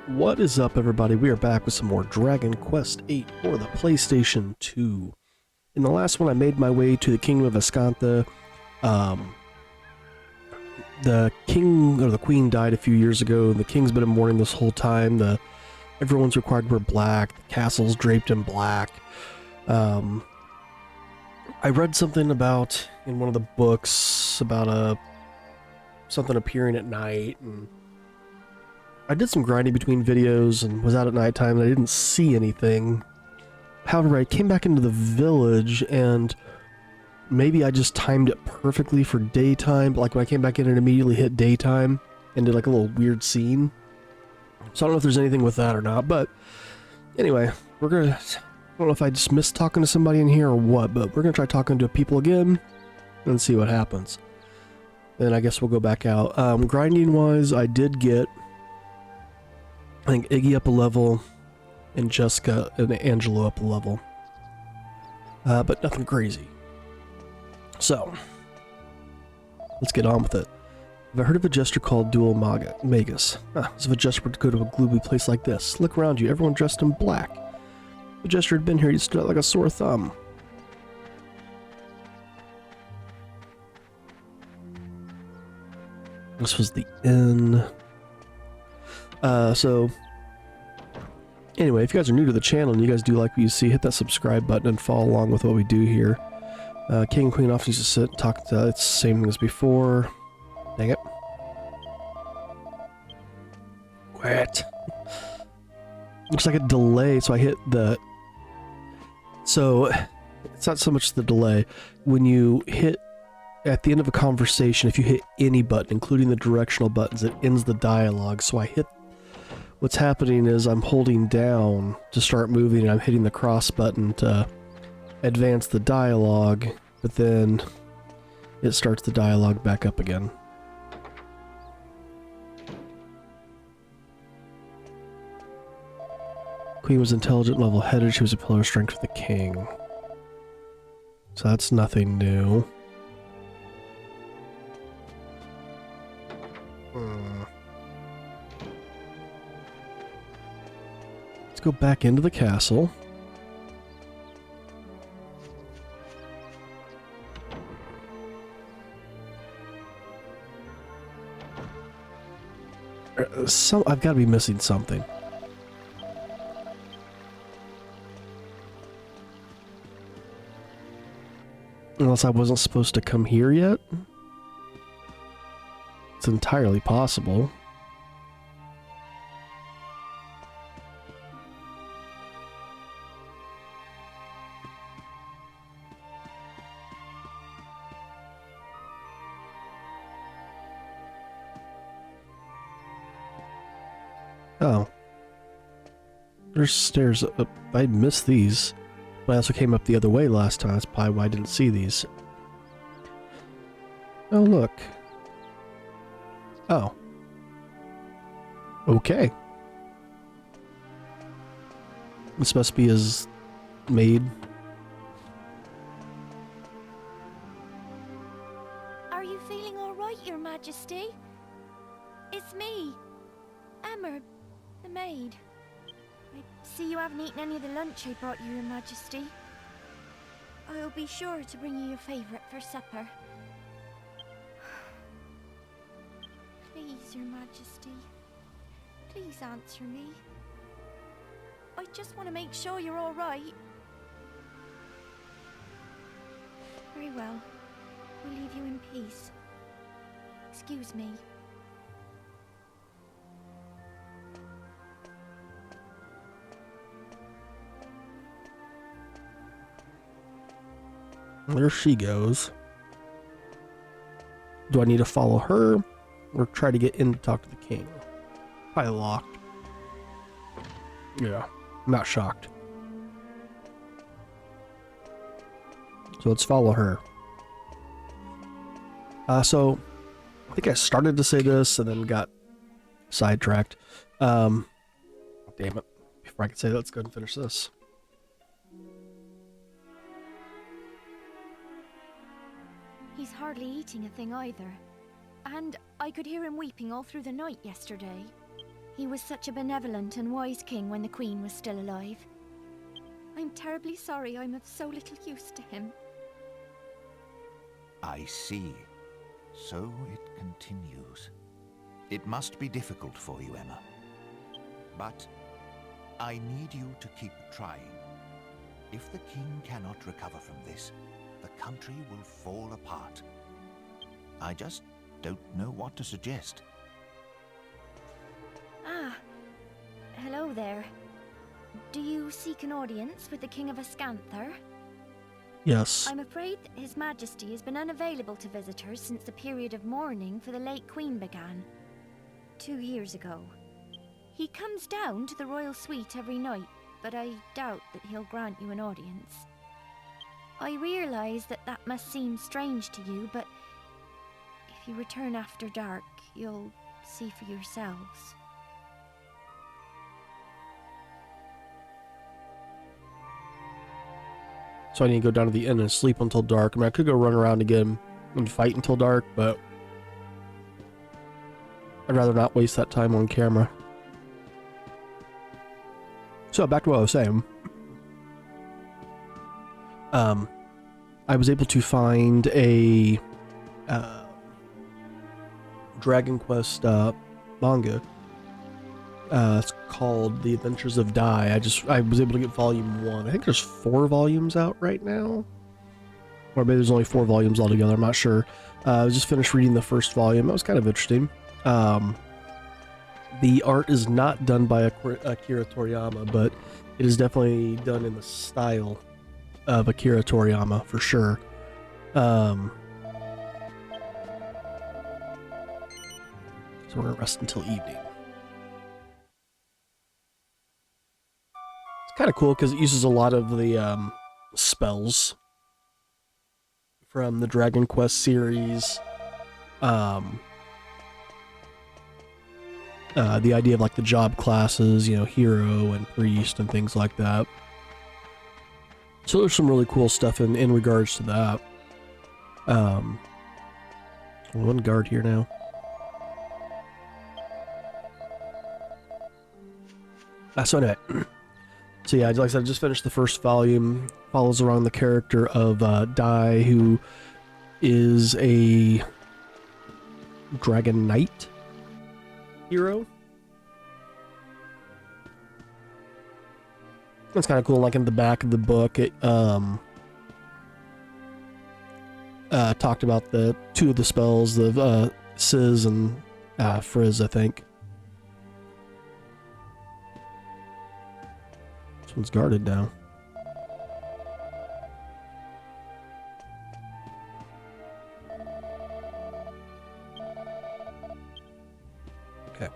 What is up, everybody? We are back with some more Dragon Quest VIII for the PlayStation 2. In the last one, I made my way to the Kingdom of Escanta. The king or the queen died a few years ago. The king's been in mourning this whole time. Everyone's required to wear black. The castle's draped in black. I read something about in one of the books about something appearing at night, and I did some grinding between videos and was out at nighttime and I didn't see anything. However, I came back into the village and maybe I just timed it perfectly for daytime, but like when I came back in it immediately hit daytime and did like a little weird scene. So I don't know if there's anything with that or not, but anyway, I don't know if I just missed talking to somebody in here or what, but we're gonna try talking to people again and see what happens. Then I guess we'll go back out. Grinding wise, I did get, I think, Iggy up a level, and Jessica and Angelo up a level. But nothing crazy. So, let's get on with it. Have I heard of a jester called Dual Magus? As if a jester were to go to a gloomy place like this. Look around you, everyone dressed in black. If the jester had been here, he'd stood out like a sore thumb. This was the inn. So, anyway, if you guys are new to the channel and you guys do like what you see, hit that subscribe button and follow along with what we do here. King and Queen often used to sit and talk to, it's the same thing as before. Dang it. What? Looks like a delay, so I hit the... So, it's not so much the delay. When you hit, at the end of a conversation, if you hit any button, including the directional buttons, it ends the dialogue. So I hit... What's happening is I'm holding down to start moving and I'm hitting the cross button to advance the dialogue, but then it starts the dialogue back up again. Queen was intelligent, level-headed, she was a pillar of strength for the king. So that's nothing new. Let's go back into the castle. I've got to be missing something. Unless I wasn't supposed to come here yet? It's entirely possible. Oh. There's stairs up. I missed these. But I also came up the other way last time. That's probably why I didn't see these. Oh, look. Oh. Okay. This must be his maid. Are you feeling all right, Your Majesty? It's me, Emma, the maid. I see you haven't eaten any of the lunch I brought you, Your Majesty. I'll be sure to bring you your favorite for supper. Please, Your Majesty. Please answer me. I just want to make sure you're all right. Very well. We'll leave you in peace. Excuse me. There she goes. Do I need to follow her or try to get in to talk to the king? Probably locked. Yeah, I'm not shocked. So let's follow her. So I think I started to say this and then got sidetracked. Damn it. Before I can say that, let's go ahead and finish this. He's hardly eating a thing either. And I could hear him weeping all through the night yesterday. He was such a benevolent and wise king when the Queen was still alive. I'm terribly sorry I'm of so little use to him. I see. So it continues. It must be difficult for you, Emma. But I need you to keep trying. If the king cannot recover from this, the country will fall apart. I just don't know what to suggest. Ah, hello there. Do you seek an audience with the King of Ascanther? Yes. I'm afraid His Majesty has been unavailable to visitors since the period of mourning for the late Queen began 2 years ago. He comes down to the royal suite every night, but I doubt that he'll grant you an audience. I realise that that must seem strange to you, but if you return after dark, you'll see for yourselves. So I need to go down to the inn and sleep until dark. I mean, I could go run around again and fight until dark, but I'd rather not waste that time on camera. So back to what I was saying. I was able to find a Dragon Quest manga. It's called The Adventures of Dai. I was able to get volume 1. I think there's 4 volumes out right now. Or maybe there's only 4 volumes altogether, I'm not sure. I just finished reading the first volume. That was kind of interesting. The art is not done by Akira Toriyama, but it is definitely done in the style of Akira Toriyama, for sure. So we're going to rest until evening. Kind of cool because it uses a lot of the spells from the Dragon Quest series. The idea of like the job classes, you know, hero and priest and things like that. So there's some really cool stuff in regards to that. One guard here now. So anyway. So yeah, like I said, I just finished the first volume. Follows around the character of Dai, who is a Dragon Knight hero. That's kind of cool. Like in the back of the book, it talked about the 2 of the spells, the Sizz and Frizz, I think. One's guarded now. Okay.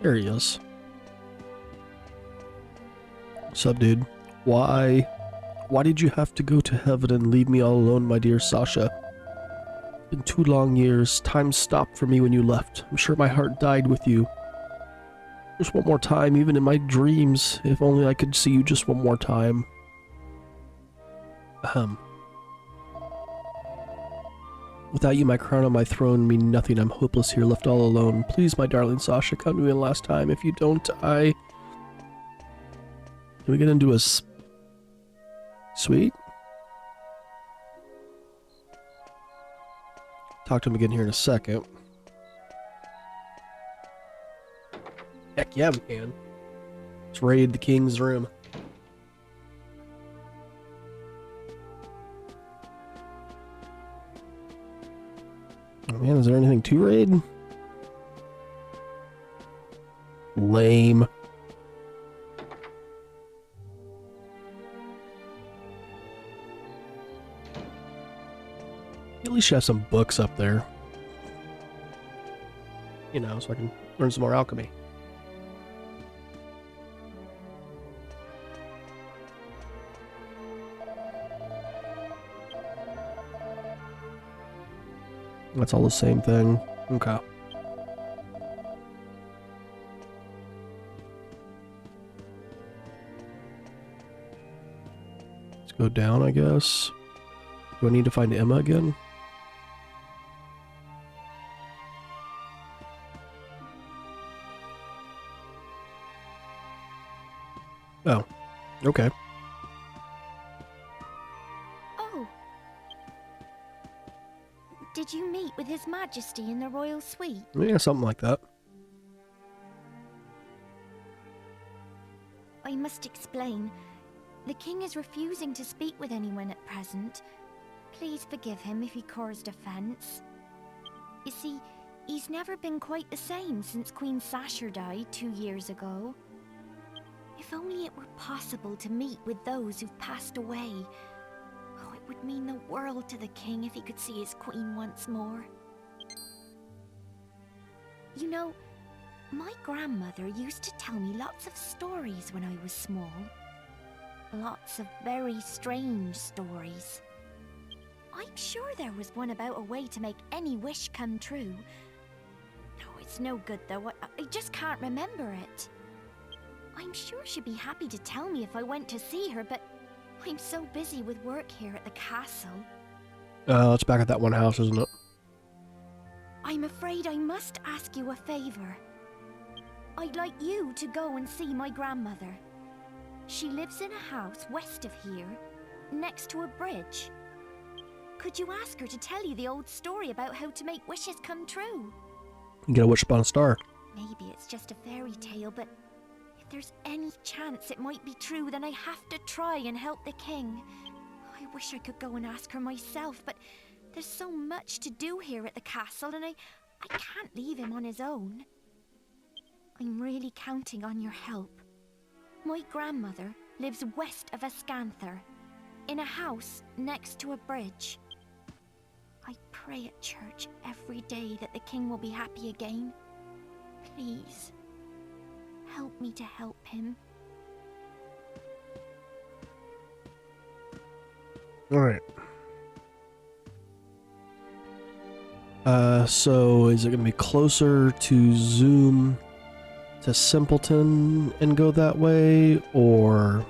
There he is. What's up, dude? Why did you have to go to heaven and leave me all alone, my dear Sasha? In 2 long years, time stopped for me when you left. I'm sure my heart died with you. Just one more time, even in my dreams. If only I could see you just one more time. Without you, my crown on my throne mean nothing. I'm hopeless here, left all alone. Please, my darling Sasha, come to me one last time. If you don't, Can we get into a Sweet? Talk to him again here in a second. Heck yeah, we can. Let's raid the king's room. Oh man, is there anything to raid? Lame. At least you have some books up there. You know, so I can learn some more alchemy. That's all the same thing. Okay. Let's go down, I guess. Do I need to find Emma again? Oh, okay. Oh. Did you meet with His Majesty in the royal suite? Yeah, something like that. I must explain. The king is refusing to speak with anyone at present. Please forgive him if he caused offense. You see, he's never been quite the same since Queen Sasha died 2 years ago. If only it were possible to meet with those who've passed away. Oh, it would mean the world to the king if he could see his queen once more. You know, my grandmother used to tell me lots of stories when I was small. Lots of very strange stories. I'm sure there was one about a way to make any wish come true. Oh, it's no good though. I just can't remember it. I'm sure she'd be happy to tell me if I went to see her, but I'm so busy with work here at the castle. It's back at that one house, isn't it? I'm afraid I must ask you a favor. I'd like you to go and see my grandmother. She lives in a house west of here, next to a bridge. Could you ask her to tell you the old story about how to make wishes come true? You get a wish upon a star. Maybe it's just a fairy tale, but if there's any chance it might be true, then I have to try and help the king. I wish I could go and ask her myself, but there's so much to do here at the castle, and I can't leave him on his own. I'm really counting on your help. My grandmother lives west of Ascanther, in a house next to a bridge. I pray at church every day that the king will be happy again. Please, help me to help him. Alright. So is it going to be closer to Zoom to Simpleton and go that way, or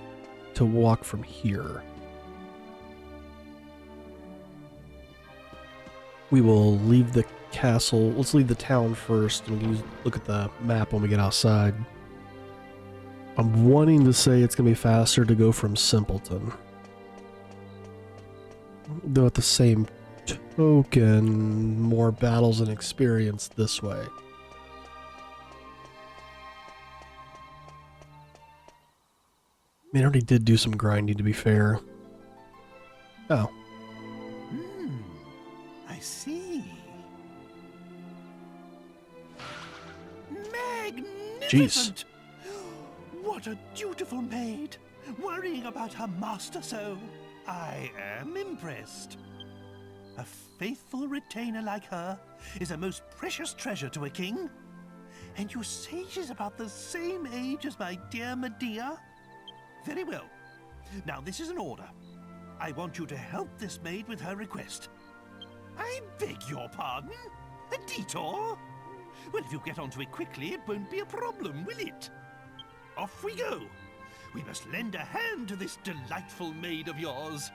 to walk from here? We will leave the castle. Let's leave the town first, and we can look at the map when we get outside. I'm wanting to say it's going to be faster to go from Simpleton. Though at the same token, more battles and experience this way. I already did do some grinding, to be fair. Oh. I see. Magnificent! What a dutiful maid! Worrying about her master so. I am impressed. A faithful retainer like her is a most precious treasure to a king. And you say she's about the same age as my dear Medea? Very well. Now this is an order. I want you to help this maid with her request. I beg your pardon? A detour? Well, if you get onto it quickly, it won't be a problem, will it? Off we go. We must lend a hand to this delightful maid of yours.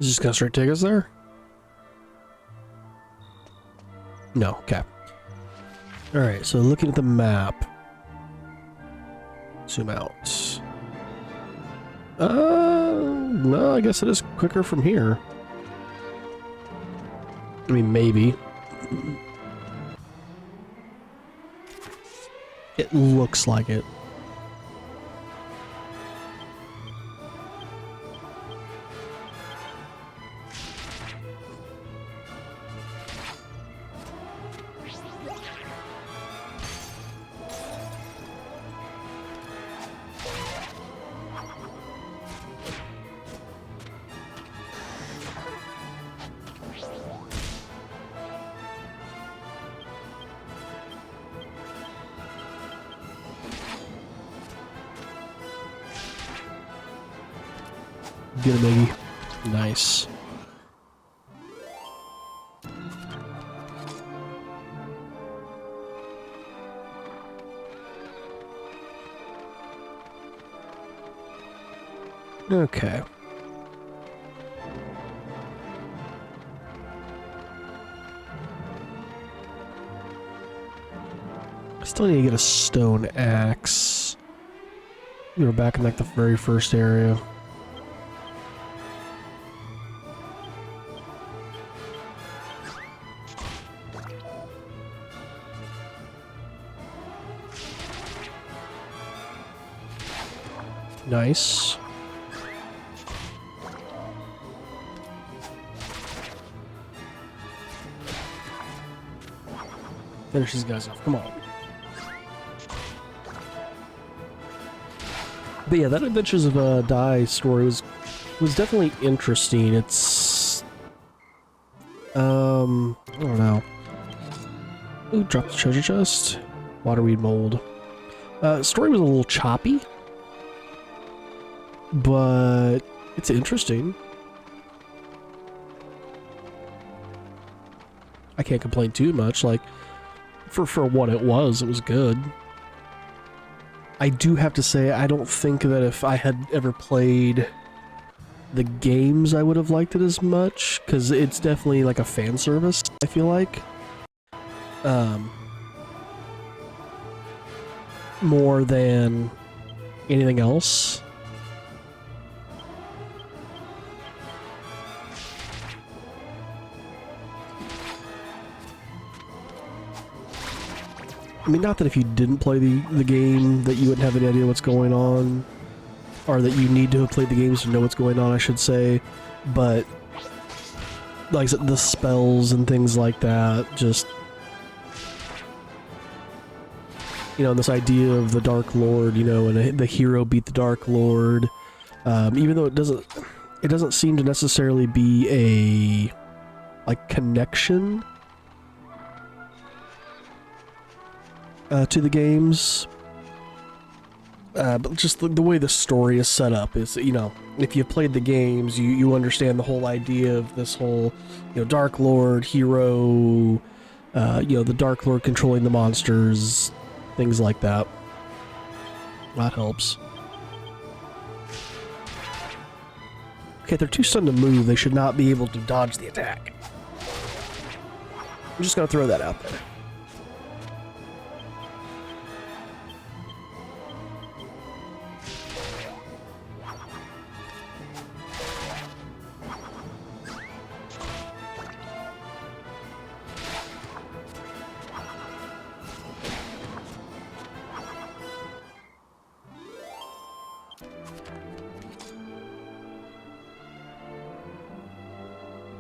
Is this gonna straight take us there? No, okay. Alright, so looking at the map. Zoom out. No, I guess it is quicker from here. I mean, maybe. It looks like it. Get him, Iggy. Nice. Okay. Still need to get a stone axe. We're back in like the very first area. Nice. Finish these guys off. Come on. But yeah, that Adventures of Dai story was definitely interesting. It's I don't know. Ooh, dropped the treasure chest. Waterweed mold. Story was a little choppy, but it's interesting. I can't complain too much. Like, for what it was good. I do have to say, I don't think that if I had ever played the games, I would have liked it as much, because it's definitely like a fan service, I feel like. More than anything else. I mean, not that if you didn't play the game that you wouldn't have any idea what's going on, or that you need to have played the games to know what's going on, I should say, but like I said, the spells and things like that, just, you know, this idea of the Dark Lord, you know, and the hero beat the Dark Lord, even though it doesn't seem to necessarily be a, like, connection to the games, but just the way the story is set up is, you know, if you played the games, you understand the whole idea of this whole, you know, Dark Lord, hero, you know, the Dark Lord controlling the monsters, things like that. That helps. Okay, they're too stunned to move. They should not be able to dodge the attack. I'm just gonna throw that out there.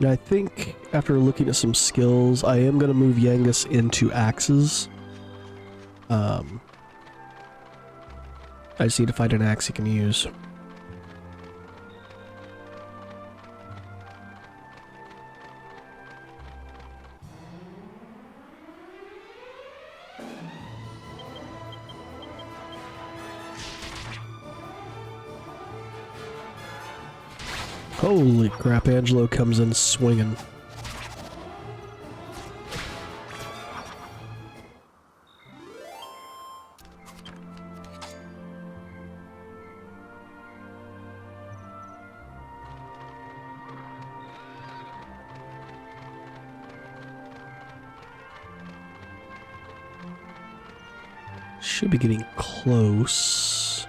And I think after looking at some skills, I am going to move Yangus into axes. I just need to find an axe he can use. Holy crap, Angelo comes in swinging. Should be getting close.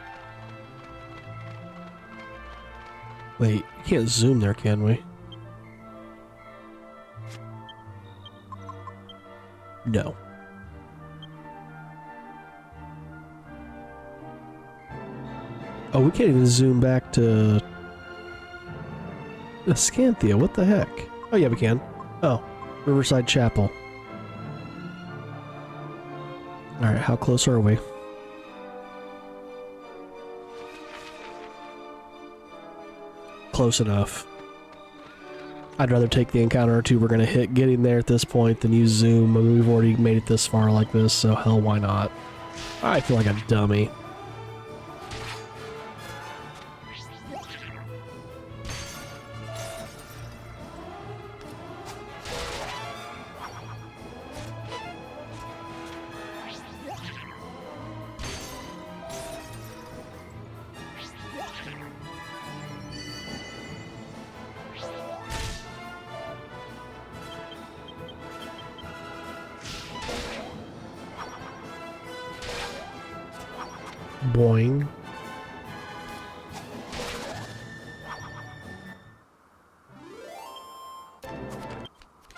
Wait, you can't zoom there, can we? No. Oh, we can't even zoom back to Ascanthia. What the heck? Oh, yeah, we can. Oh, Riverside Chapel. Alright, how close are we? Close enough. I'd rather take the encounter or two we're gonna hit getting there at this point than use zoom. I mean, we've already made it this far like this, so hell, why not? I feel like a dummy. Boing.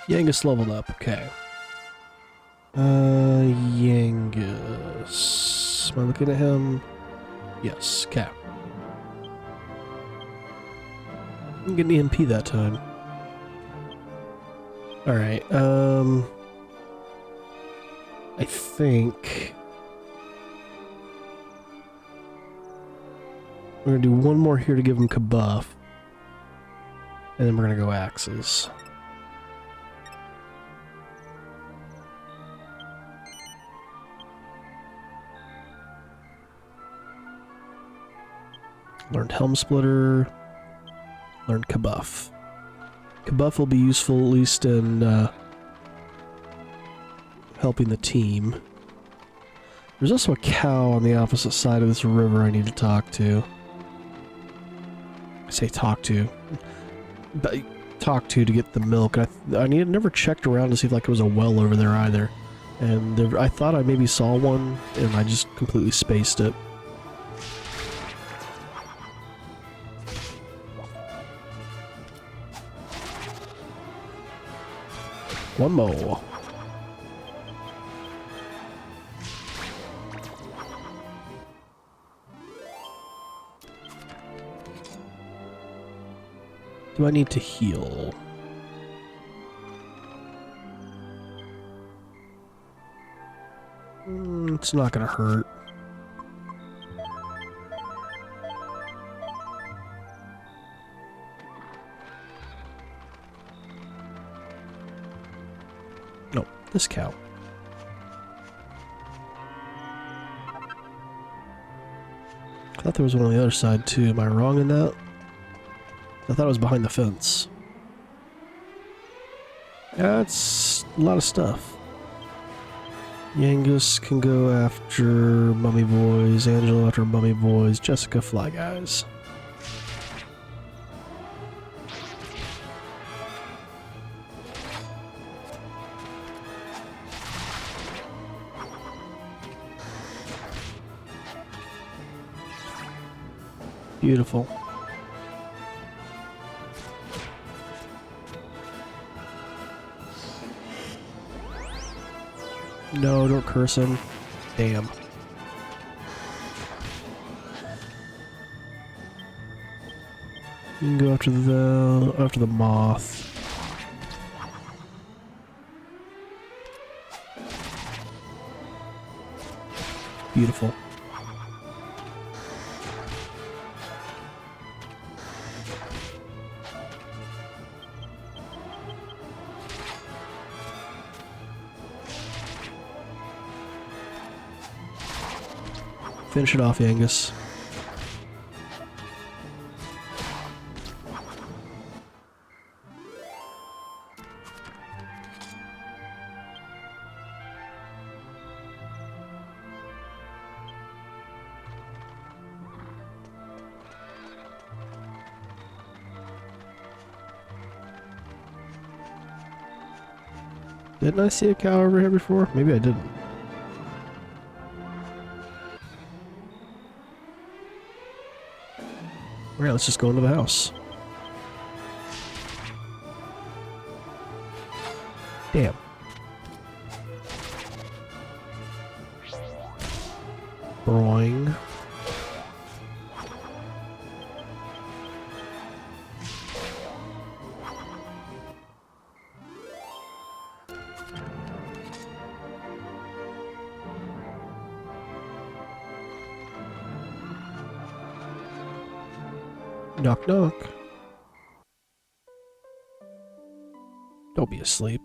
Yangus leveled up, okay. Yangus. Am I looking at him? Yes, okay. I'm getting EMP that time. Alright, I think we're gonna do one more here to give him Kabuff. And then we're gonna go axes. Learned Helm Splitter. Learned Kabuff. Kabuff will be useful at least in helping the team. There's also a cow on the opposite side of this river I need to talk to. I say talk to. But talk to get the milk. I never checked around to see if like there was a well over there either. And I thought I maybe saw one and I just completely spaced it. One more. Do I need to heal? It's not gonna hurt. No, this cow. I thought there was one on the other side too. Am I wrong in that? I thought it was behind the fence. That's a lot of stuff. Yangus can go after Mummy Boys, Angelo after Mummy Boys, Jessica Fly Guys. Beautiful. No, don't curse him. Damn. You can go after the moth. Beautiful. Finish it off, Yangus. Didn't I see a cow over here before? Maybe I didn't. Alright, let's just go into the house. Damn. Broing. Knock knock. Don't be asleep.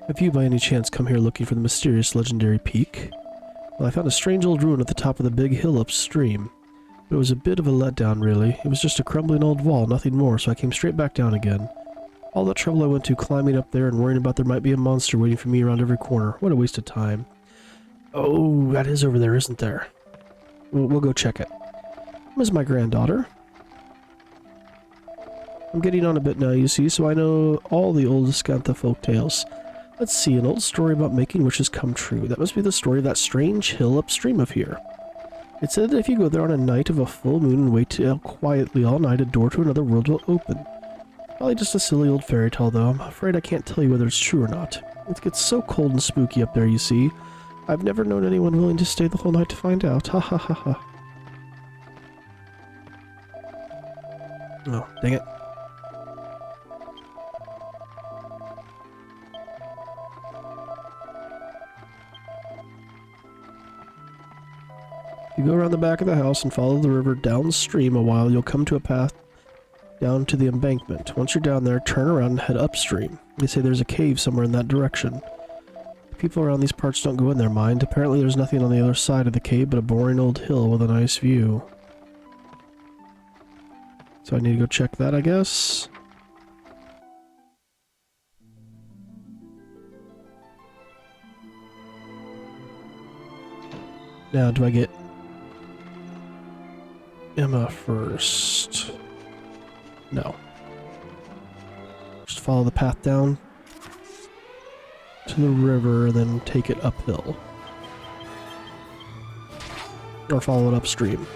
Have you by any chance come here looking for the mysterious legendary peak? Well, I found a strange old ruin at the top of the big hill upstream. It was a bit of a letdown, really. It was just a crumbling old wall, nothing more, so I came straight back down again. All that trouble I went to climbing up there and worrying about there might be a monster waiting for me around every corner. What a waste of time. Oh, that is over there, isn't there? We'll go check it. Where's my granddaughter? I'm getting on a bit now, you see, so I know all the old Skantha folk tales. Let's see, an old story about making wishes come true. That must be the story of that strange hill upstream of here. It said that if you go there on a night of a full moon and wait till quietly all night, a door to another world will open. Probably just a silly old fairy tale, though. I'm afraid I can't tell you whether it's true or not. It gets so cold and spooky up there, you see. I've never known anyone willing to stay the whole night to find out. Ha ha ha ha. Oh, dang it. If you go around the back of the house and follow the river downstream a while, you'll come to a path down to the embankment. Once you're down there, turn around and head upstream. They say there's a cave somewhere in that direction. People around these parts don't go in there, mind. Apparently there's nothing on the other side of the cave but a boring old hill with a nice view. So I need to go check that, I guess. Now, do I get Emma first? No. Just follow the path down to the river, then take it uphill. Or follow it upstream.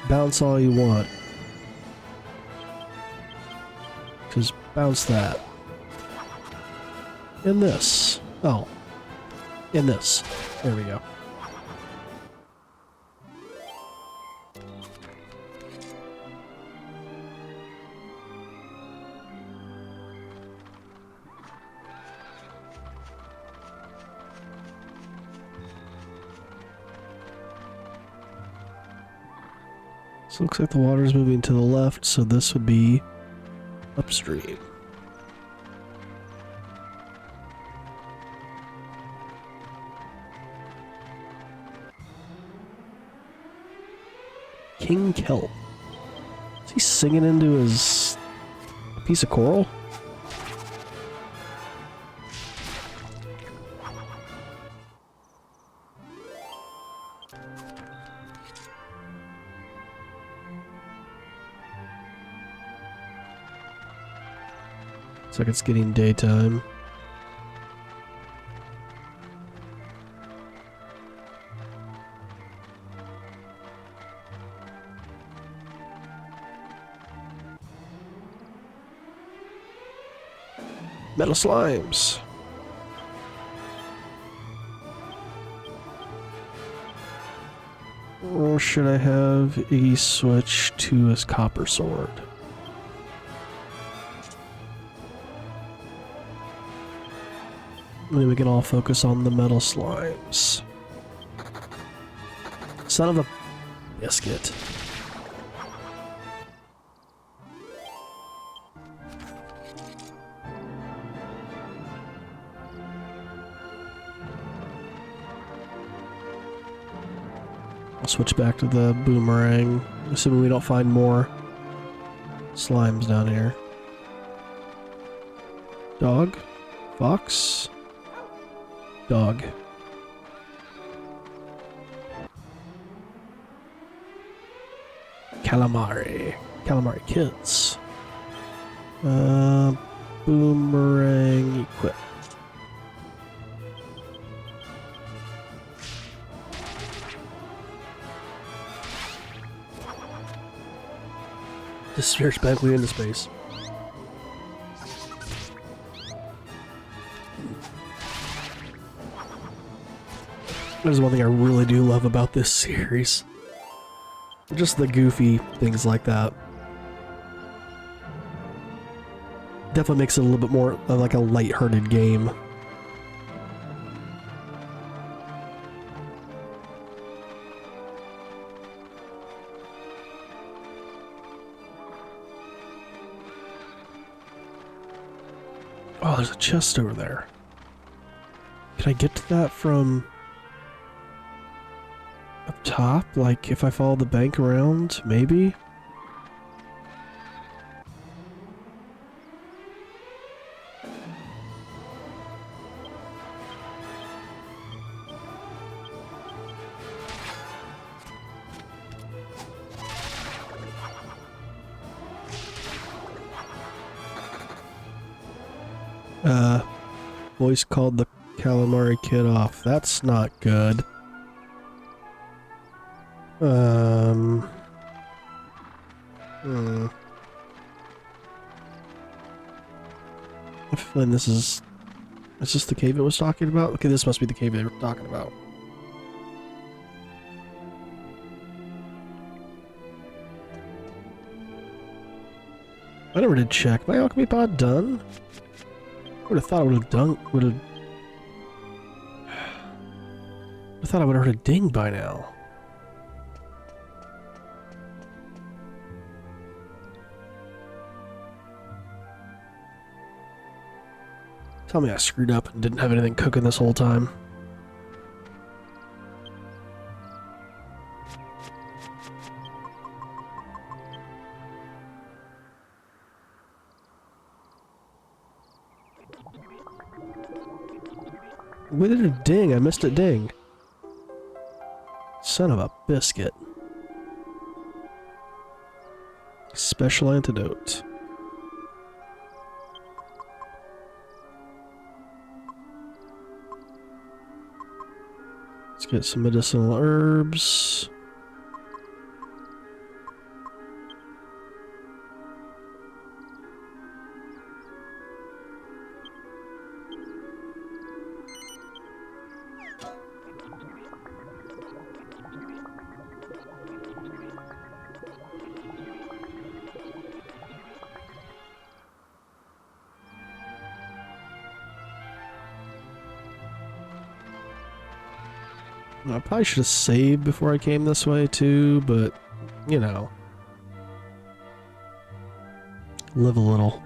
Bounce all you want. Just bounce that. And this. Oh. And this. There we go. So it looks like the water's moving to the left, so this would be upstream. King Kelp. Is he singing into his piece of coral? Looks like it's getting daytime. Metal slimes. Or should I have Iggy switch to his copper sword? Maybe we can all focus on the metal slimes. Son of a biscuit. I'll switch back to the boomerang, assuming we don't find more slimes down here. Dog? Fox? Dog. Calamari. Calamari kids. Boomerang equip. Disappears back into space. There's one thing I really do love about this series. Just the goofy things like that. Definitely makes it a little bit more like a light-hearted game. Oh, there's a chest over there. Can I get to that from up top? Like, if I follow the bank around, maybe? Voice called the calamari kid off. That's not good. I'm feeling this is... Is this the cave it was talking about? Okay, this must be the cave they were talking about. I never did check. My alchemy pod done? I would have thought I would have done... I thought I would have heard a ding by now. Tell me I screwed up and didn't have anything cooking this whole time. We did a ding. I missed a ding. Son of a biscuit. Special antidote. Let's get some medicinal herbs. I probably should have saved before I came this way too, but, you know. Live a little.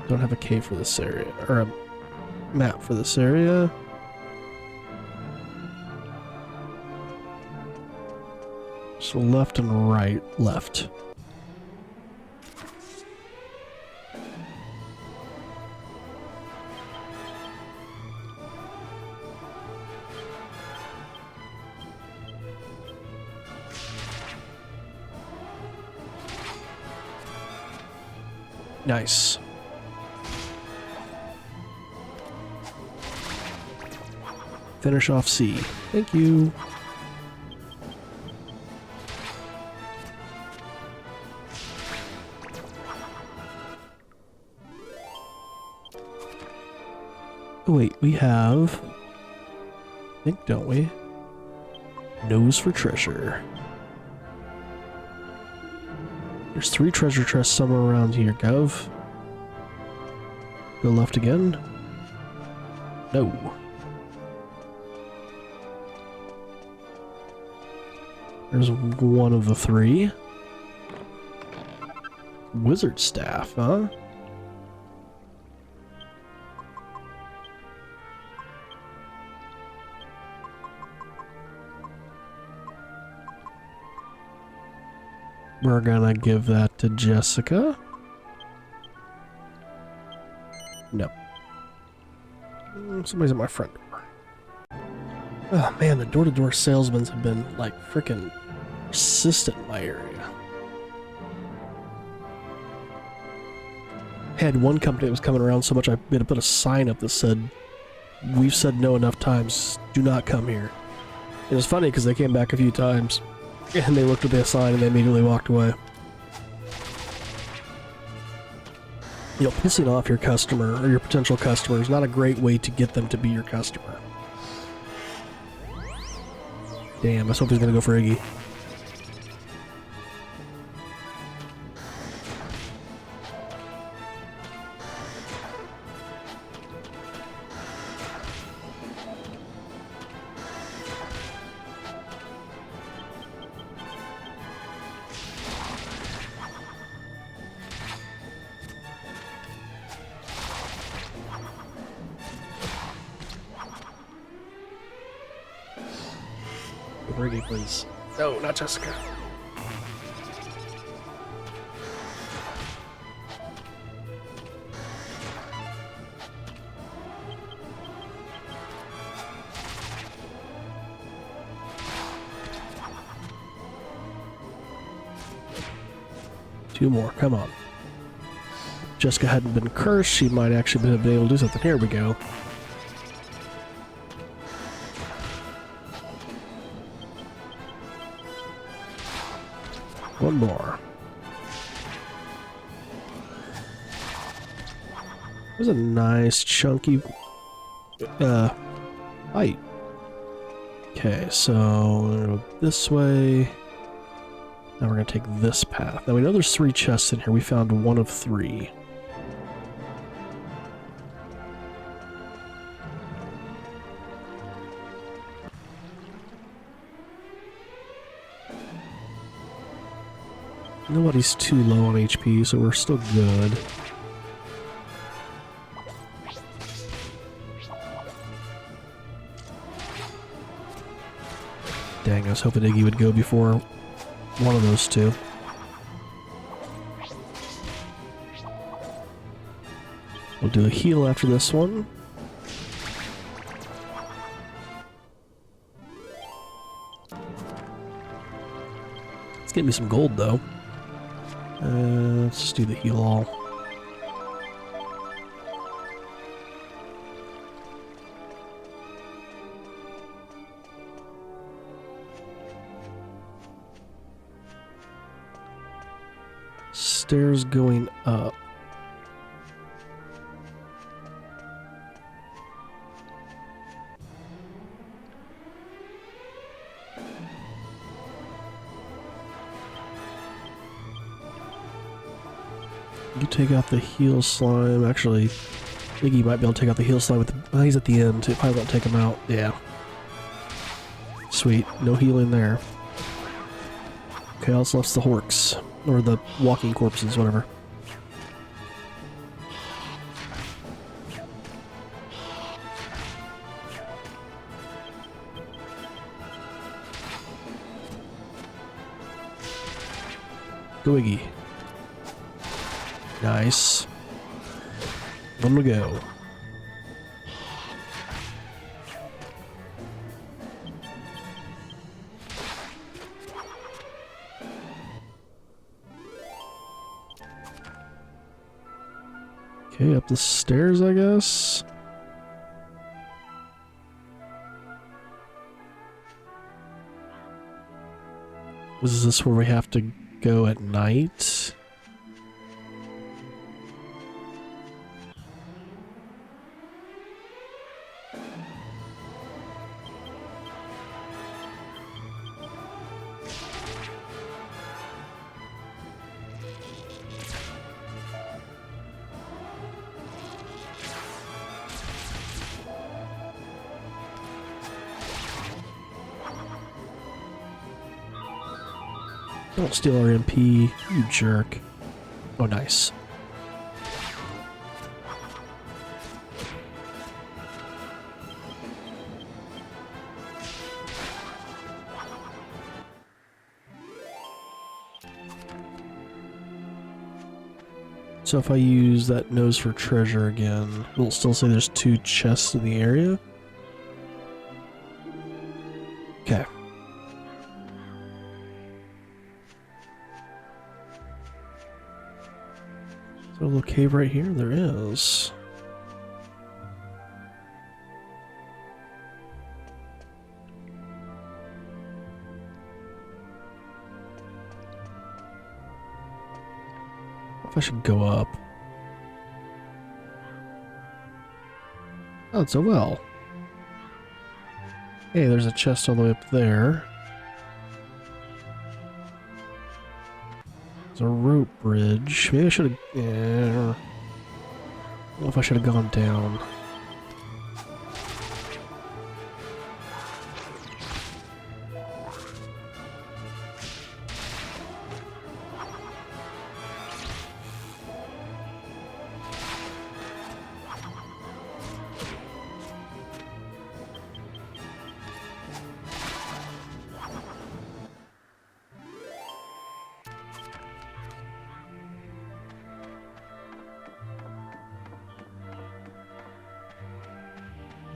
Don't have a cave for this area, or a map for this area. So left and right, left. Nice. Finish off C. Thank you. Oh, wait, we have... I think, don't we? Nose for treasure. There's 3 treasure chests somewhere around here, Gov. Go left again? No. There's one of the 3. Wizard staff, huh? We're gonna give that to Jessica. No. Somebody's at my front door. Oh man, the door-to-door salesmen have been like freaking persistent in my area. Had one company that was coming around so much I had to put a sign up that said, "We've said no enough times, do not come here." It was funny because they came back a few times. And they looked at the sign and they immediately walked away. You know, pissing off your customer or your potential customer is not a great way to get them to be your customer. Damn, I was hoping he was gonna go for Iggy. Brady, please. No, not Jessica. 2 more. Come on. If Jessica hadn't been cursed, she might actually have been able to do something. Here we go. One more. That was a nice chunky bite. Okay, so we're gonna go this way. Now we're gonna take this path. Now we know there's 3 chests in here. We found 1 of 3. Nobody's too low on HP, so we're still good. Dang, I was hoping Iggy would go before one of those 2. We'll do a heal after this one. Let's get me some gold, though. Let's just do the heal all. Stairs going up. You take out the heal slime. Actually, Iggy might be able to take out the heal slime with the... Oh, he's at the end. It probably won't take him out. Yeah. Sweet. No healing there. Okay, also left's the horks. Or the walking corpses, whatever. Go Iggy. Nice. One to go. Okay, up the stairs, I guess. Is this where we have to go at night? Don't steal our MP, you jerk. Oh, nice. So if I use that nose for treasure again, it'll still say there's 2 chests in the area? Okay. A little cave right here? There is. If I should go up. Oh, it's a well. Hey, there's a chest all the way up there. A rope bridge. Maybe I should have... Yeah, I don't know if I should have gone down.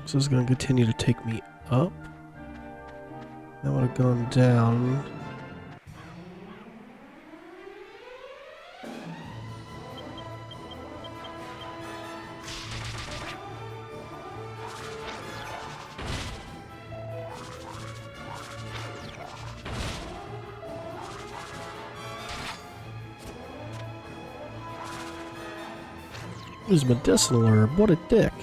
This is going to continue to take me up. That would have gone down. Use medicinal herb. What a dick.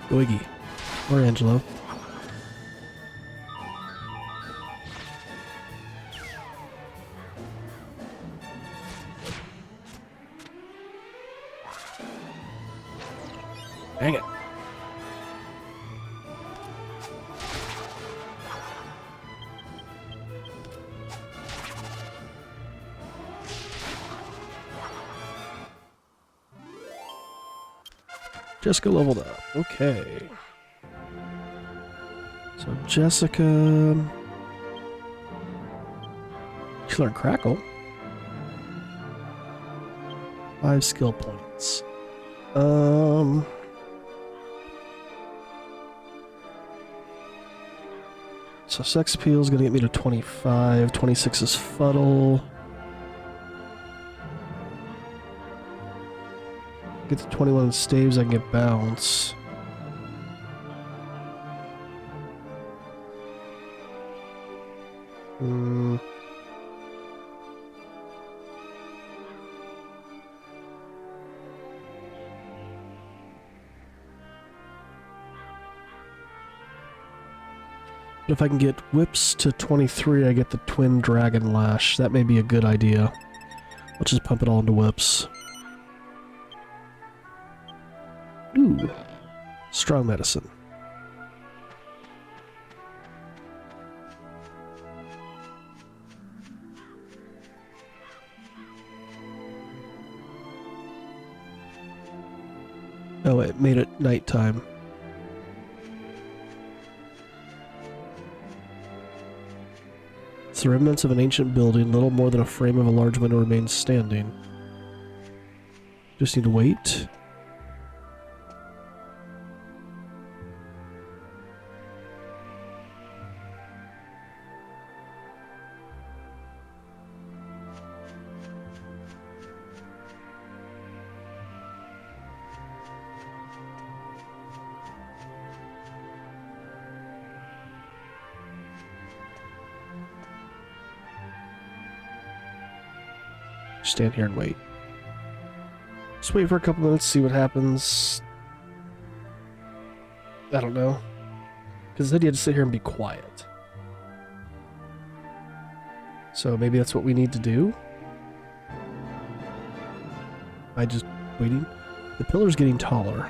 Go Iggy. Or Angelo. Dang it. Jessica leveled up. Okay. So Jessica... She learned Crackle. 5 skill points. So Sex Appeal is going to get me to 25. 26 is Fuddle. Get to 21 staves, I can get Bounce. But if I can get Whips to 23, I get the Twin Dragon Lash. That may be a good idea. Let's just pump it all into Whips. Ooh. Strong Medicine. Oh, it made it nighttime. It's the remnants of an ancient building. Little more than a frame of a large window remains standing. Just need to wait. Stand here and wait. Just wait for a couple minutes, see what happens. I don't know. Because then you had to sit here and be quiet. So maybe that's what we need to do? I just waiting? The pillar's getting taller.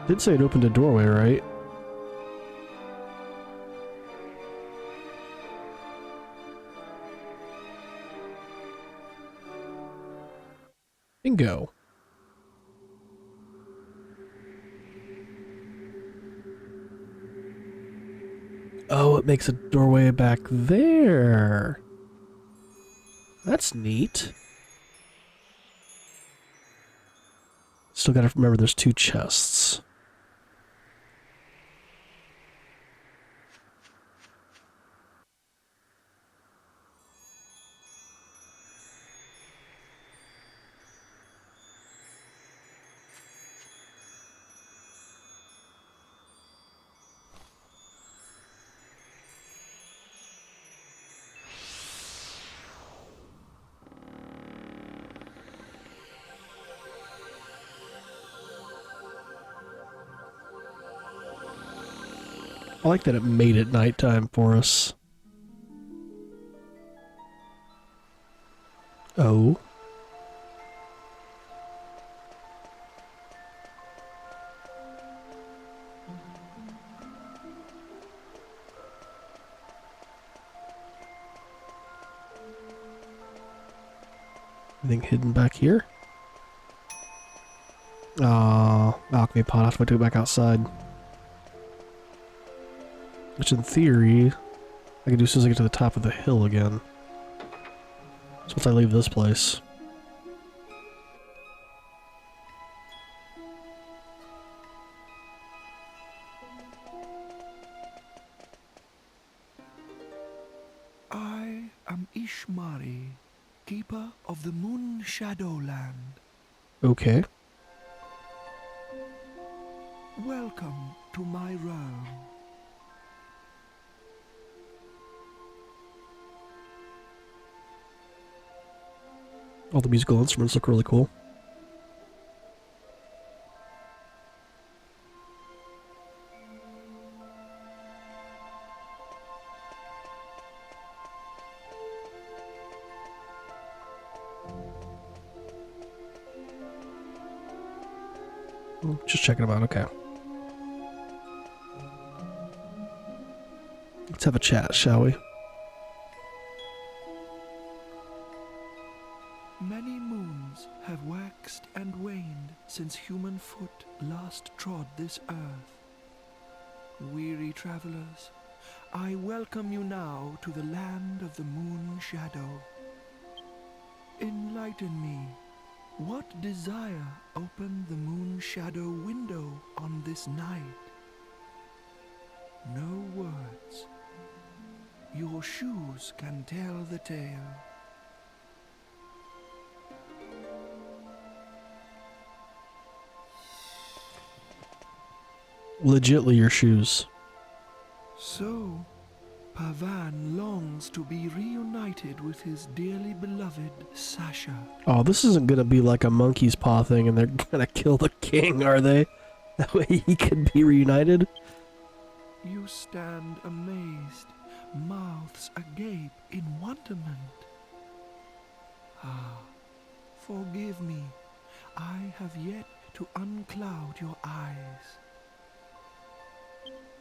Did say it opened a doorway, right? Bingo. Oh, it makes a doorway back there. That's neat. Still gotta remember there's 2 chests. I like that it made it nighttime for us. Oh. Anything hidden back here? Alchemy pot. I have to do it back outside. Which in theory, I can do as soon as I get to the top of the hill again. So once I leave this place. I am Ishmael, Moon Shadowland. Okay. Welcome to my realm. All the musical instruments look really cool. Just checking them out, okay. Let's have a chat, shall we? Many moons have waxed and waned since human foot last trod this earth. Weary travelers, I welcome you now to the land of the moon shadow. Enlighten me. What desire opened the moon shadow window on this night? No words. Your shoes can tell the tale. Legitly your shoes. So, Pavan longs to be reunited with his dearly beloved Sasha. Oh, this isn't gonna be like a monkey's paw thing and they're gonna kill the king, are they? That way he can be reunited? You stand amazed, mouths agape in wonderment. Ah, forgive me. I have yet to uncloud your eyes.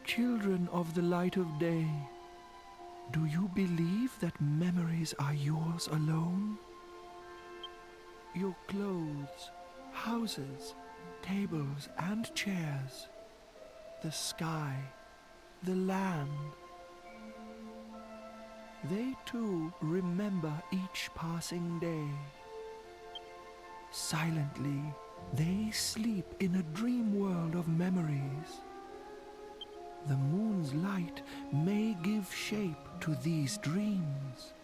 Children of the light of day, do you believe that memories are yours alone? Your clothes, houses, tables and chairs, the sky, the land, they too remember each passing day. Silently, they sleep in a dream world of memories. The moon's light may give shape to these dreams,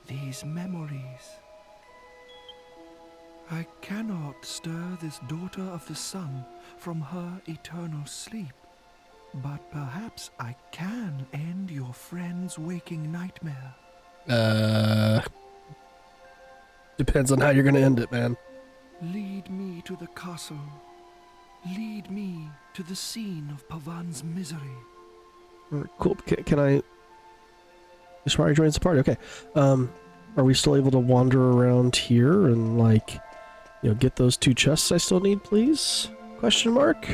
these memories. I cannot stir this daughter of the sun from her eternal sleep, but perhaps I can end your friend's waking nightmare. Depends on how you're gonna end it, man. Lead me to the castle. Lead me to the scene of Pavan's misery. Alright, cool. Can I... Ishmari joins the party, okay. Are we still able to wander around here and, like, you know, get those 2 chests I still need, please? Question mark?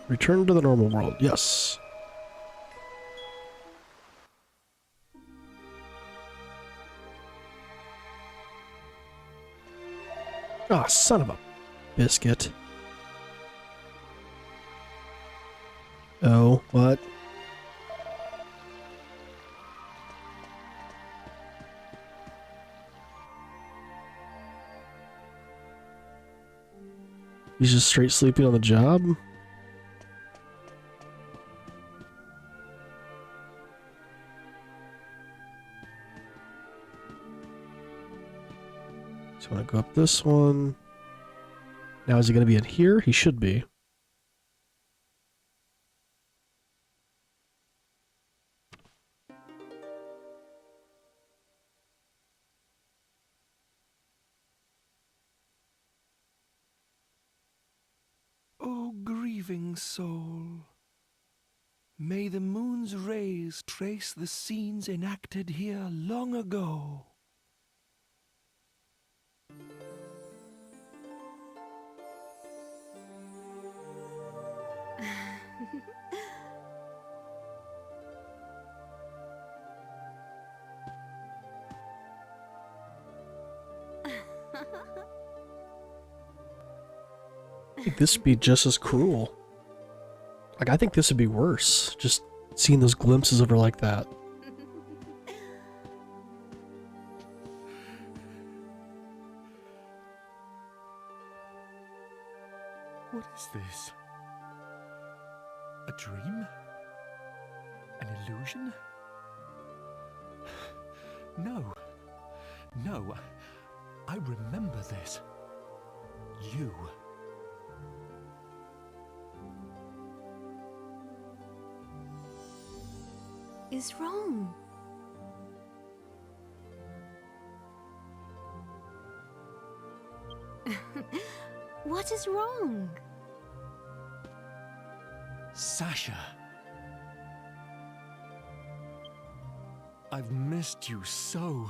Return to the normal world, yes. Ah, son of a biscuit. Oh, what? He's just straight sleeping on the job? So I want to go up this one. Now is he going to be in here? He should be. O grieving soul, may the moon's rays trace the scenes enacted here long ago. I think this would be just as cruel. Like, I think this would be worse. Just seeing those glimpses of her like that. What is this? A dream? An illusion? No. No. I remember this. You. Is wrong. What is wrong? Sasha. I've missed you so.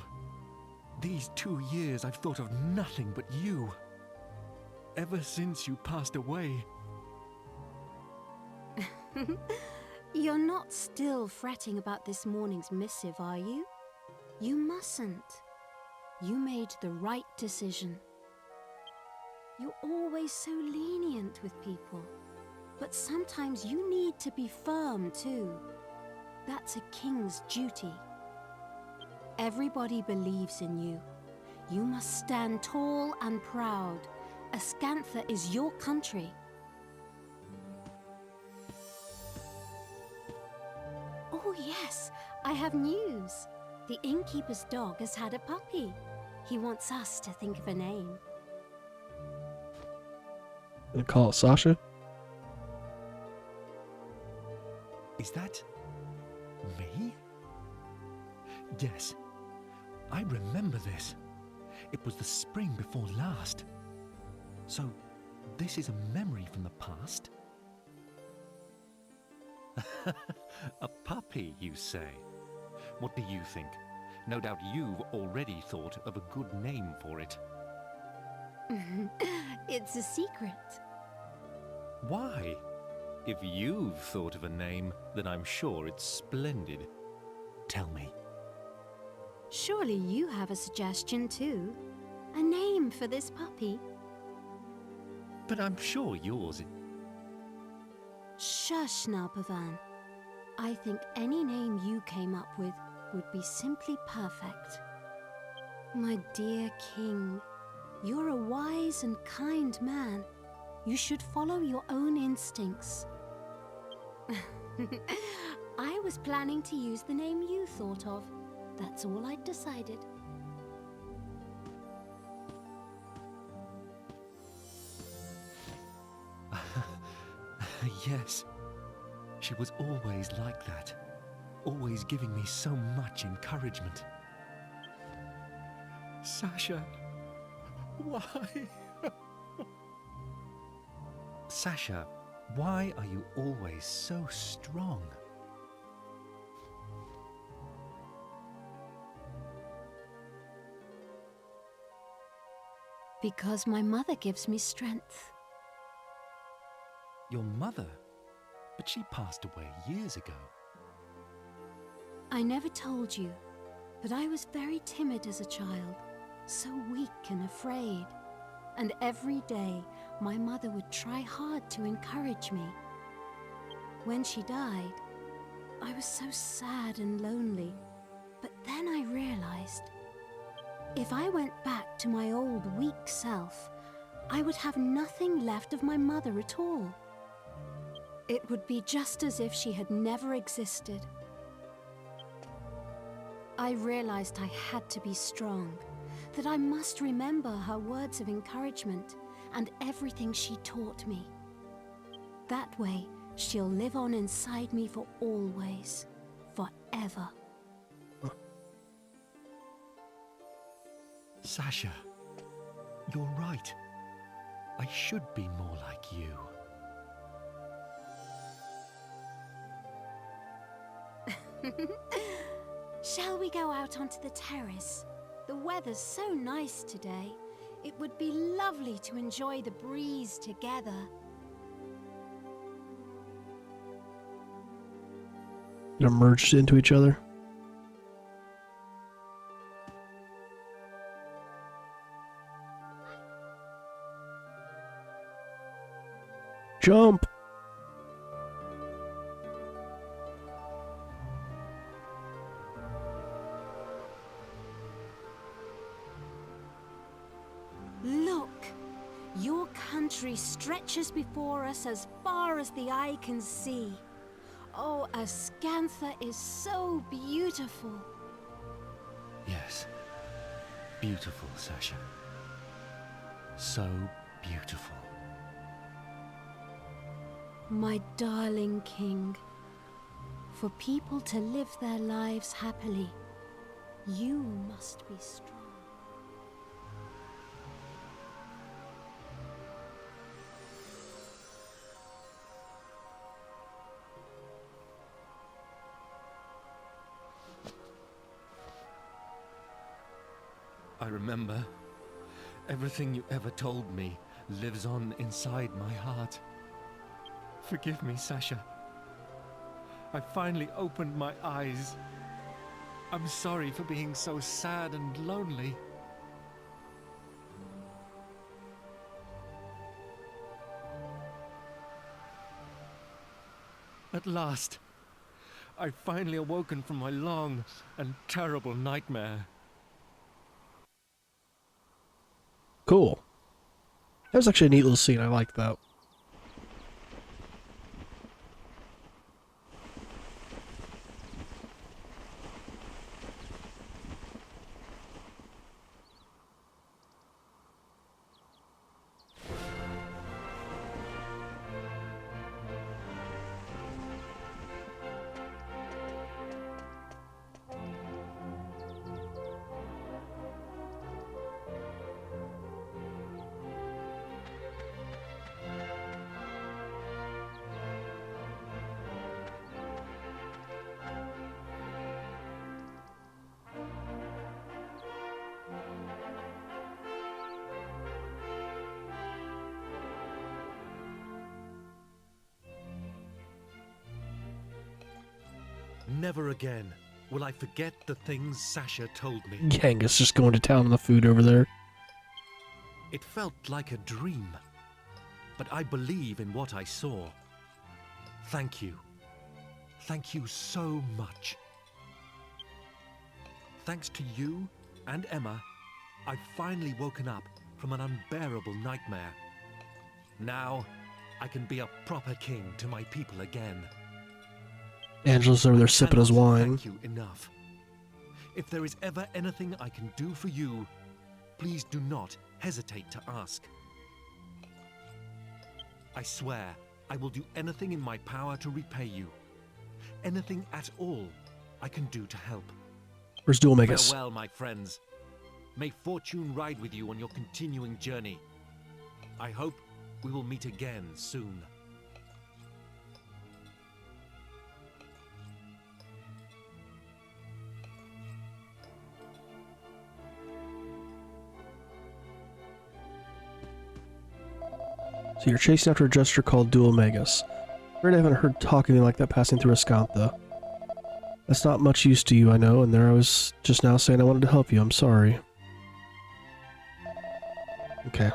These 2 years I've thought of nothing but you. Ever since you passed away. You're not still fretting about this morning's missive, are you? You mustn't. You made the right decision. You're always so lenient with people. But sometimes you need to be firm too. That's a king's duty. Everybody believes in you. You must stand tall and proud. Ascantha is your country. Oh yes, I have news. The innkeeper's dog has had a puppy. He wants us to think of a name. Gonna call it Sasha? Is that me? Yes, I remember this. It was the spring before last. So, this is a memory from the past? A puppy, you say? What do you think? No doubt you've already thought of a good name for it. It's a secret. Why? If you've thought of a name, then I'm sure it's splendid. Tell me. Surely you have a suggestion too? A name for this puppy? But I'm sure yours... Shush now, Pavan. I think any name you came up with would be simply perfect. My dear king, you're a wise and kind man. You should follow your own instincts. I was planning to use the name you thought of. That's all I'd decided. Yes. She was always like that. Always giving me so much encouragement. Sasha, why? Sasha, why are you always so strong? Because my mother gives me strength. Your mother? But she passed away years ago. I never told you, but I was very timid as a child, so weak and afraid. And every day, my mother would try hard to encourage me. When she died, I was so sad and lonely. But then I realized, if I went back to my old weak self, I would have nothing left of my mother at all. It would be just as if she had never existed. I realized I had to be strong, that I must remember her words of encouragement and everything she taught me. That way, she'll live on inside me for always, forever. Sasha, you're right. I should be more like you. Shall we go out onto the terrace? The weather's so nice today. It would be lovely to enjoy the breeze together. They're merged into each other. Jump! Look! Your country stretches before us as far as the eye can see. Oh, Ascantha is so beautiful. Yes. Beautiful, Sasha. So beautiful. My darling king, for people to live their lives happily, you must be strong. I remember. Everything you ever told me lives on inside my heart. Forgive me, Sasha. I finally opened my eyes. I'm sorry for being so sad and lonely. At last, I finally awoken from my long and terrible nightmare. Cool. That was actually a neat little scene. I liked that. Never again will I forget the things Sasha told me. Yangus just going to town on the food over there. It felt like a dream, but I believe in what I saw. Thank you. Thank you so much. Thanks to you and Emma, I've finally woken up from an unbearable nightmare. Now, I can be a proper king to my people again. Angela's over there sipping his Cannot wine. Thank you enough. If there is ever anything I can do for you, please do not hesitate to ask. I swear I will do anything in my power to repay you. Anything at all I can do to help. Where's Dualmagus? Farewell, my friends. May fortune ride with you on your continuing journey. I hope we will meet again soon. So you're chasing after a jester called Dualmagus. Afraid I haven't heard talk anything like that passing through Ascantha. That's not much use to you, I know, and there I was just now saying I wanted to help you. I'm sorry. Okay.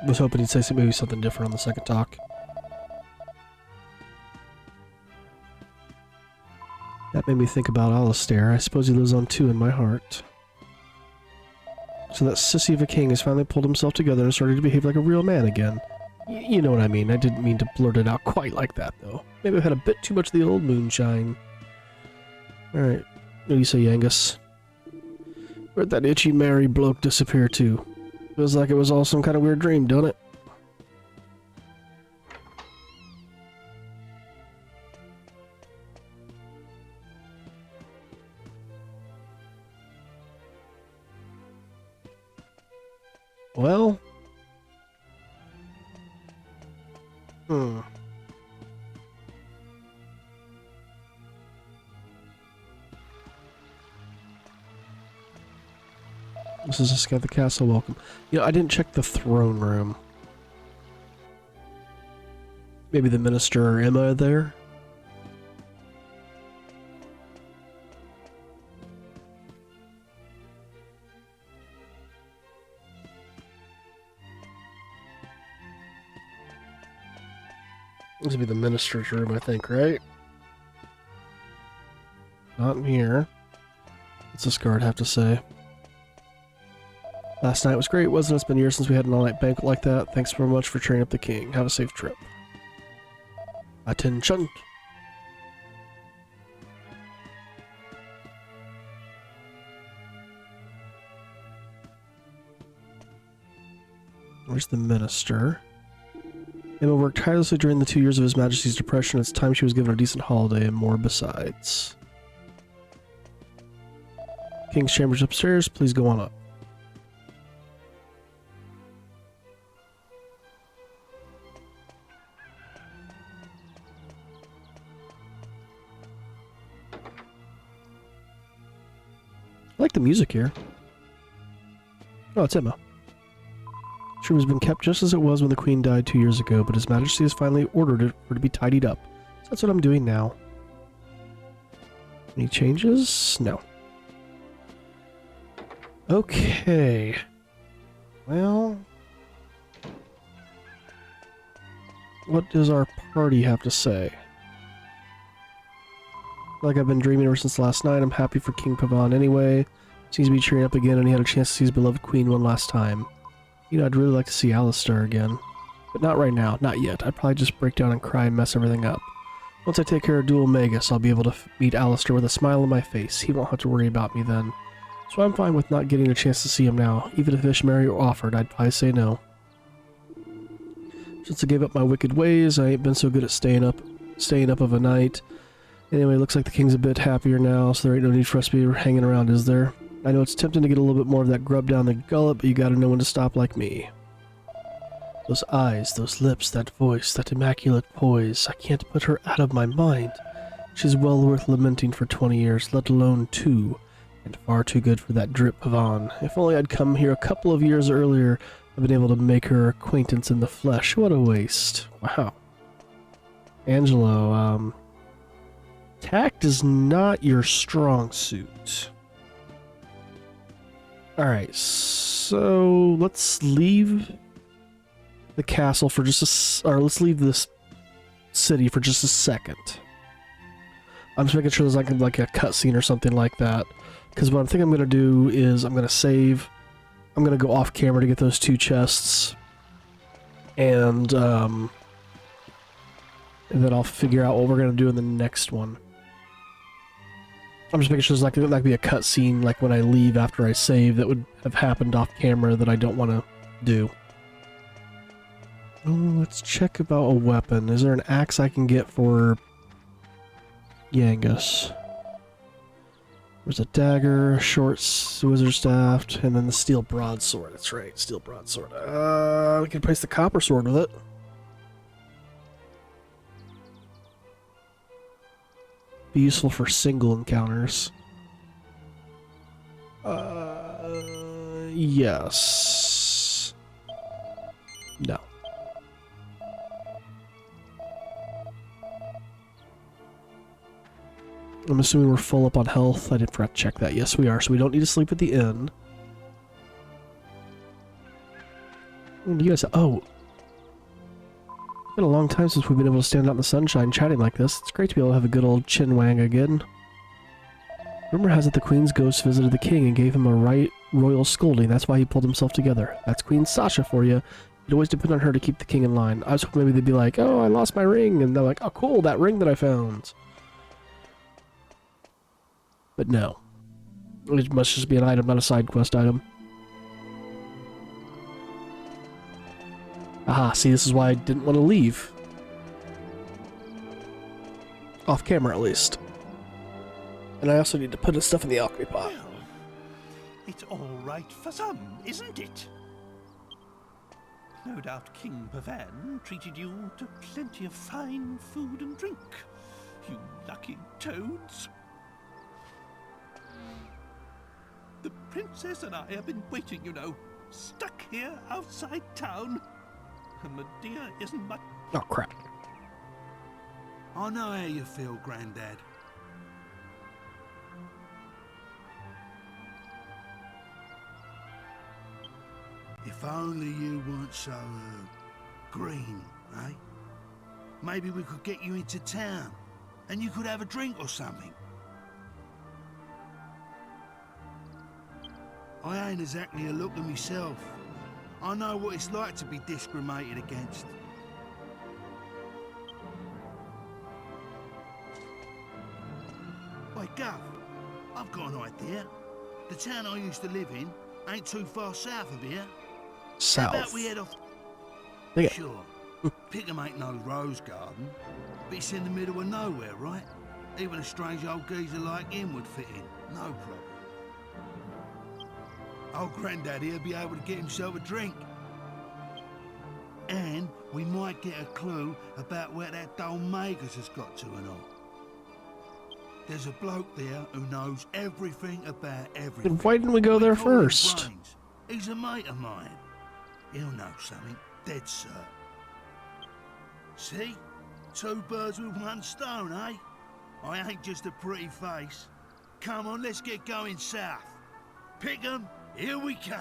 I was hoping he'd say maybe something different on the second talk. That made me think about Alistair. I suppose he lives on two in my heart. So that sissy of a king has finally pulled himself together and started to behave like a real man again. You know what I mean. I didn't mean to blurt it out quite like that, though. Maybe I've had a bit too much of the old moonshine. Alright. What do you say, Yangus? Where'd that itchy merry bloke disappear to? Feels like it was all some kind of weird dream, don't it? Well... This is just got the castle welcome. You know, I didn't check the throne room. Maybe the minister or Emma are there? This would be the minister's room, I think, right? Not in here. What's this guard have to say? Last night was great, wasn't it? It's been years since we had an all-night banquet like that. Thanks very much for training up the king. Have a safe trip. Attention! Where's the minister? Emma worked tirelessly during the 2 years of His Majesty's depression. It's time she was given a decent holiday and more besides. King's chamber's upstairs. Please go on up. I like the music here. Oh, it's Emma. This room has been kept just as it was when the Queen died 2 years ago, but His Majesty has finally ordered it for it to be tidied up. So that's what I'm doing now. Any changes? No. Okay. Well... what does our party have to say? Like I've been dreaming ever since last night. I'm happy for King Pavan anyway. Seems to be cheering up again, and he had a chance to see his beloved queen one last time. You know, I'd really like to see Alistair again. But not right now, not yet. I'd probably just break down and cry and mess everything up. Once I take care of Dual Magus, I'll be able to meet Alistair with a smile on my face. He won't have to worry about me then. So I'm fine with not getting a chance to see him now. Even if Ishmael offered, I'd probably say no. Since I gave up my wicked ways, I ain't been so good at staying up of a night. Anyway, looks like the king's a bit happier now, so there ain't no need for us to be hanging around, is there? I know it's tempting to get a little bit more of that grub down the gullet, but you gotta know when to stop like me. Those eyes, those lips, that voice, that immaculate poise, I can't put her out of my mind. She's well worth lamenting for 20 years, let alone 2, and far too good for that drip Pavan. If only I'd come here a couple of years earlier, I'd been able to make her acquaintance in the flesh. What a waste. Wow. Angelo, tact is not your strong suit. Alright, so let's leave the castle for just or let's leave this city for just a second. I'm just making sure there's like a cutscene or something like that. Because what I'm thinking I'm going to do is I'm going to save. I'm going to go off camera to get those 2 chests. And then I'll figure out what we're going to do in the next one. I'm just making sure there's like be a cutscene like when I leave after I save that would have happened off camera that I don't want to do. Oh, let's check about a weapon. Is there an axe I can get for Yangus? There's a dagger, a short wizard staff, and then the steel broadsword. That's right, steel broadsword. We can replace the copper sword with it. Be useful for single encounters. Yes. No. I'm assuming we're full up on health. I didn't forget to check that. Yes, we are. So we don't need to sleep at the inn. You guys... oh. It's been a long time since we've been able to stand out in the sunshine chatting like this. It's great to be able to have a good old chinwang again. Rumor has it the Queen's ghost visited the king and gave him a royal scolding. That's why he pulled himself together. That's Queen Sasha for you. You'd always depend on her to keep the king in line. I was hoping maybe they'd be like, oh, I lost my ring. And they're like, oh, cool, that ring that I found. But no. It must just be an item, not a side quest item. Aha, see, this is why I didn't want to leave. Off camera, at least. And I also need to put his stuff in the alchemy pot. Well, it's all right for some, isn't it? No doubt King Pavan treated you to plenty of fine food and drink. You lucky toads. The princess and I have been waiting, you know, stuck here outside town. And Medea isn't much... Oh, crap. I know how you feel, Grandad. If only you weren't so, green, eh? Maybe we could get you into town, and you could have a drink or something. I ain't exactly a looker myself. I know what it's like to be discriminated against. Wait, Gov, I've got an idea. The town I used to live in ain't too far south of here. How about South. we head off? Yeah. Sure. Pickham ain't no rose garden, but it's in the middle of nowhere, right? Even a strange old geezer like him would fit in, no problem. Old Grandad here'll be able to get himself a drink. And we might get a clue about where that dull Magus has got to and all. There's a bloke there who knows everything about everything. Then why didn't we go there call him first? Brains. He's a mate of mine. He'll know something, dead certain. See? 2 birds with 1 stone, eh? I ain't just a pretty face. Come on, let's get going south. Pick 'em, here we come.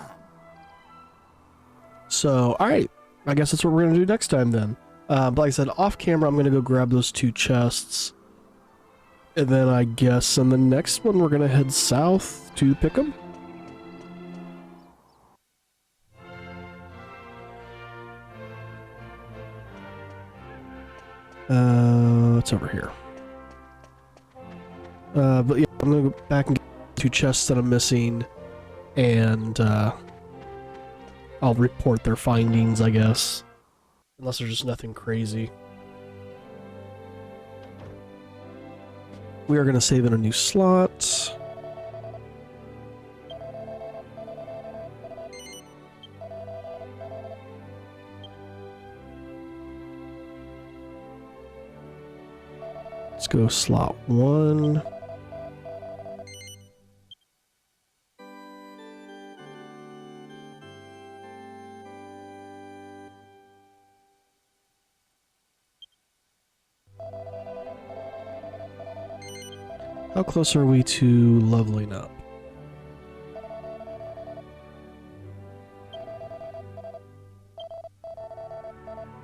So, alright. I guess that's what we're going to do next time then. But like I said, off camera, I'm going to go grab those 2 chests. And then I guess in the next one, we're going to head south to Pickham. It's over here. But yeah, I'm going to go back and get 2 chests that I'm missing. And, I'll report their findings, I guess. Unless there's just nothing crazy. We are going to save in a new slot. Let's go slot 1. How close are we to leveling up?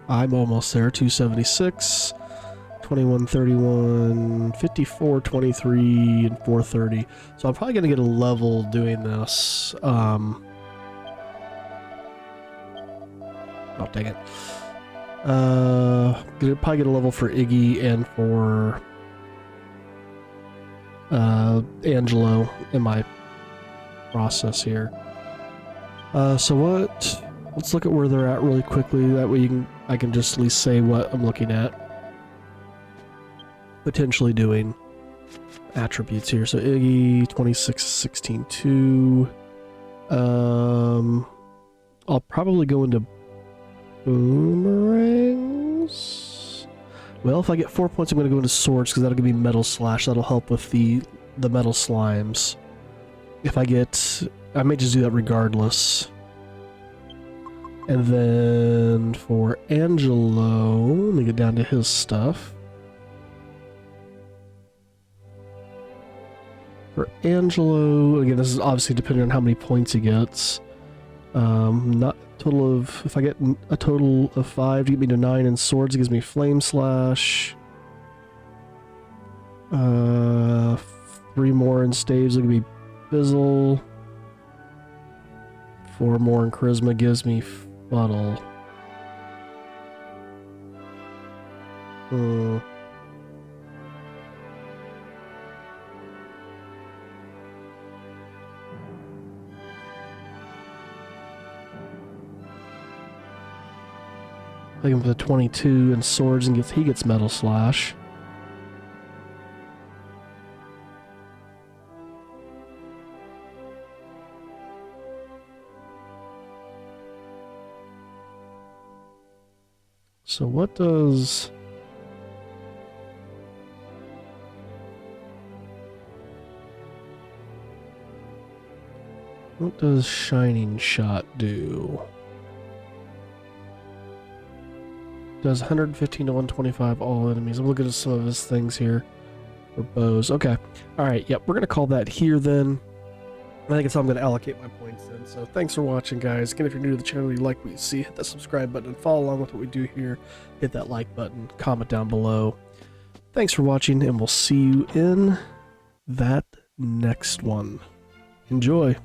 I'm almost there. 276, 21, 31, 54, 23, and 430. So I'm probably going to get a level doing this. Oh, dang it. Gonna probably get a level for Iggy and for Angelo in my process here. So let's look at where they're at really quickly. That way I can just at least say what I'm looking at. Potentially doing attributes here. So Iggy, 26, 16, 2. I'll probably go into boomerangs. Well, if I get 4 points, I'm going to go into swords because that'll give me metal slash. That'll help with the metal slimes. If I may just do that regardless. And then for Angelo, let me get down to his stuff. For Angelo, again, this is obviously depending on how many points he gets. Not total of, if I get a total of 5 to get me to 9 in swords, it gives me flame slash. 3 more in staves, it'll give me fizzle. 4 more in charisma gives me fuddle. Take him for the 22 in swords and he gets metal slash. So what does Shining Shot do? Does 115 to 125 all enemies. I'm looking at some of his things here. For bows. Okay. Alright, yep, we're going to call that here then. I think it's how I'm going to allocate my points then. So thanks for watching, guys. Again, if you're new to the channel, you like what you see, hit that subscribe button and follow along with what we do here. Hit that like button, comment down below. Thanks for watching, and we'll see you in that next one. Enjoy.